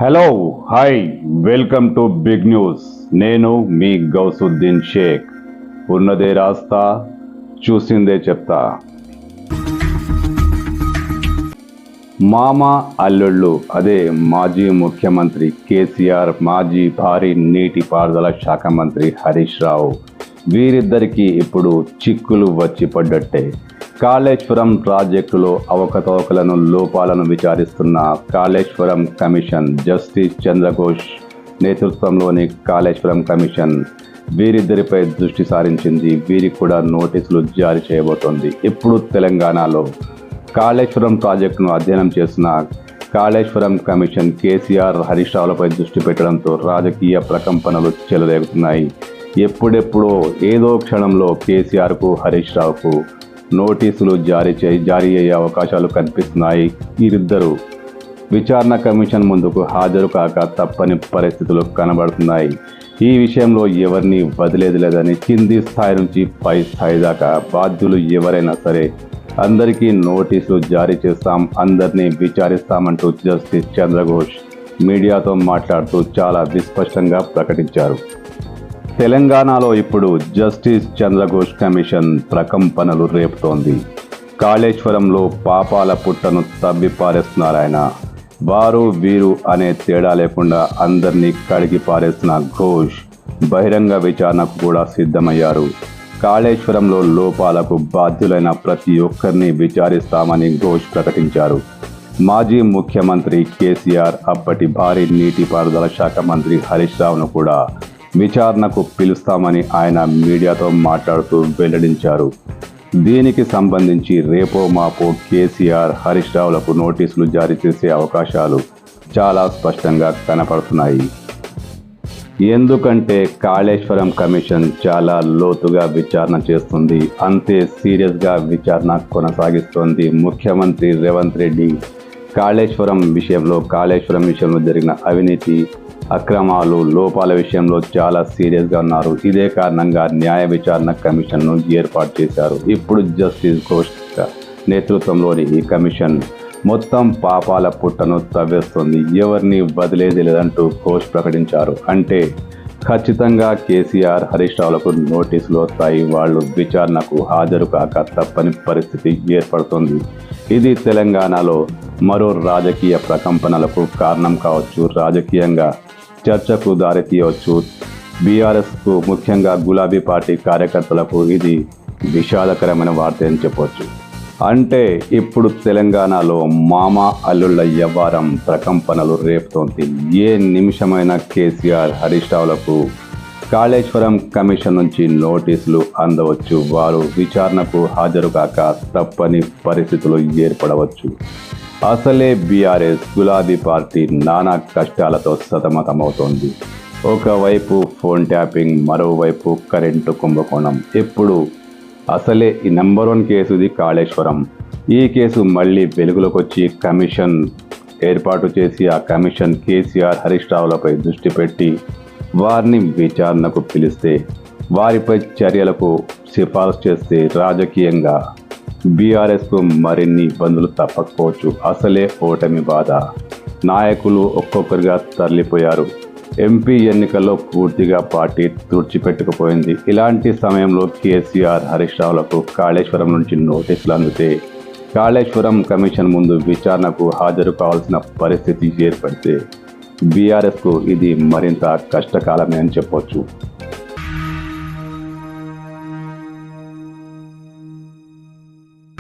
Hello hi welcome to Big News. నేను మీ గౌసుద్దీన్ షేక్. ఉన్నదే రాస్తా, చూసిందే చెప్తా. మామ అల్లుళ్ళు అదే మాజీ ముఖ్యమంత్రి కేసీఆర్, మాజీ భారీ నీటిపారుదల శాఖ మంత్రి హరీష్ రావు, వీరిద్దరికీ ఇప్పుడు చిక్కులు వచ్చి పడ్డట్టే. కాళేశ్వరం ప్రాజెక్టులో అవకతవకలను, లోపాలను విచారిస్తున్న కాళేశ్వరం కమిషన్, జస్టిస్ చంద్రఘోష్ నేతృత్వంలోని కాళేశ్వరం కమిషన్ వీరిద్దరిపై దృష్టి సారించింది. వీరికి కూడా నోటీసులు జారీ చేయబోతోంది. ఇప్పుడు తెలంగాణలో కాళేశ్వరం ప్రాజెక్టును అధ్యయనం చేసిన కాళేశ్వరం కమిషన్ కేసీఆర్, హరీష్ రావులపై దృష్టి పెట్టడంతో రాజకీయ ప్రకంపనలు చెలరేగుతున్నాయి. ఎప్పుడెప్పుడో ఏదో క్షణంలో కేసీఆర్కు, హరీష్ రావుకు నోటీసులు జారీ అయ్యే అవకాశాలు కనిపిస్తున్నాయి. వీరిద్దరూ విచారణ కమిషన్ ముందుకు హాజరు కాక తప్పని పరిస్థితులు కనబడుతున్నాయి. ఈ విషయంలో ఎవరిని వదిలేది లేదని కింది స్థాయి నుంచి పై స్థాయి దాకా బాధ్యులు ఎవరైనా సరే అందరికీ నోటీసులు జారీ చేస్తాం, అందరినీ విచారిస్తామంటూ జస్టిస్ చంద్రఘోష్ మీడియాతో మాట్లాడుతూ చాలా విస్పష్టంగా ప్రకటించారు. తెలంగాణలో ఇప్పుడు జస్టిస్ చంద్రఘోష్ కమిషన్ ప్రకంపనలు రేపుతోంది. కాళేశ్వరంలో పాపాల పుట్టను తవ్విపారేస్తున్నారాయన. వారు వీరు అనే తేడా లేకుండా అందరినీ కడిగి పారేస్తున్న ఘోష్ బహిరంగ విచారణకు కూడా సిద్ధమయ్యారు. కాళేశ్వరంలో లోపాలకు బాధ్యులైన ప్రతి ఒక్కరిని విచారిస్తామని ఘోష్ ప్రకటించారు. మాజీ ముఖ్యమంత్రి కేసీఆర్, అప్పటి భారీ నీటిపారుదల శాఖ మంత్రి హరీష్ రావును కూడా విచారణకు పిలుస్తామని ఆయన మీడియాతో మాట్లాడుతూ వెల్లడించారు. దీనికి సంబంధించి రేపో మాపో కేసీఆర్, హరీష్ రావులకు నోటీసులు జారీ చేసే అవకాశాలు చాలా స్పష్టంగా కనపడుతున్నాయి. ఎందుకంటే కాళేశ్వరం కమిషన్ చాలా లోతుగా విచారణ చేస్తుంది, అంతే సీరియస్గా విచారణ కొనసాగిస్తోంది. ముఖ్యమంత్రి రేవంత్ రెడ్డి కాళేశ్వరం విషయంలో జరిగిన అవినీతి, అక్రమాలు, లోపాల విషయంలో చాలా సీరియస్గా ఉన్నారు. ఇదే కారణంగా న్యాయ విచారణ కమిషన్ను ఏర్పాటు చేశారు. ఇప్పుడు జస్టిస్ ఘోష్ నేతృత్వంలోని ఈ కమిషన్ మొత్తం పాపాల పుట్టను తవ్వేస్తుంది, ఎవరిని వదిలేది లేదంటూ ఘోష్ ప్రకటించారు. అంటే ఖచ్చితంగా కేసీఆర్, హరీష్ రావులకు నోటీసులు వస్తాయి. వాళ్ళు విచారణకు హాజరు కాక తప్పని పరిస్థితి ఏర్పడుతుంది. ఇది తెలంగాణలో మరో రాజకీయ ప్రకంపనలకు కారణం కావచ్చు, రాజకీయంగా చర్చకు దారితీయవచ్చు. బీఆర్ఎస్కు, ముఖ్యంగా గులాబీ పార్టీ కార్యకర్తలకు ఇది విషాదకరమైన వార్త అని చెప్పవచ్చు. అంటే ఇప్పుడు తెలంగాణలో మామ అల్లుళ్ళ వ్యవహారం ప్రకంపనలు రేపుతోంది. ఏ నిమిషమైన కేసీఆర్, హరీష్ రావులకు కాళేశ్వరం కమిషన్ నుంచి నోటీసులు అందవచ్చు. వారు విచారణకు హాజరు కాక తప్పని పరిస్థితులు ఏర్పడవచ్చు. అసలే బీఆర్ఎస్, గులాబీ పార్టీ నానా కష్టాలతో సతమతమవుతోంది. ఒకవైపు ఫోన్ ట్యాపింగ్, మరోవైపు కరెంటు కుంభకోణం. ఇప్పుడు అసలే ఈ నెంబర్ 1 కేసు ఇది కాళేశ్వరం. ఈ కేసు మళ్ళీ వెలుగులోకి వచ్చి కమిషన్ ఏర్పాటు చేసి ఆ కమిషన్ కేసీఆర్, హరీష్ రావులపై దృష్టి పెట్టి వారిని విచారణకు పిలిస్తే, వారిపై చర్యలకు సిఫారసు చేస్తే రాజకీయంగా బీఆర్ఎస్కు మరిన్ని ఇబ్బందులు తప్పకపోవచ్చు. అసలే ఓటమి బాధ. నాయకులు ఒక్కొక్కరిగా తరలిపోయారు. ఎంపీ ఎన్నికల్లో పూర్తిగా పార్టీ తుడిచిపెట్టుకుపోయింది. ఇలాంటి సమయంలో కేసీఆర్, హరీష్ రావులకు కాళేశ్వరం నుంచి నోటీసులు అందితే కాళేశ్వరం కమిషన్ ముందు విచారణకు హాజరు కావాల్సిన పరిస్థితి ఏర్పడితే బీఆర్ఎస్కు ఇది మరింత కష్టకాలమే అని చెప్పొచ్చు.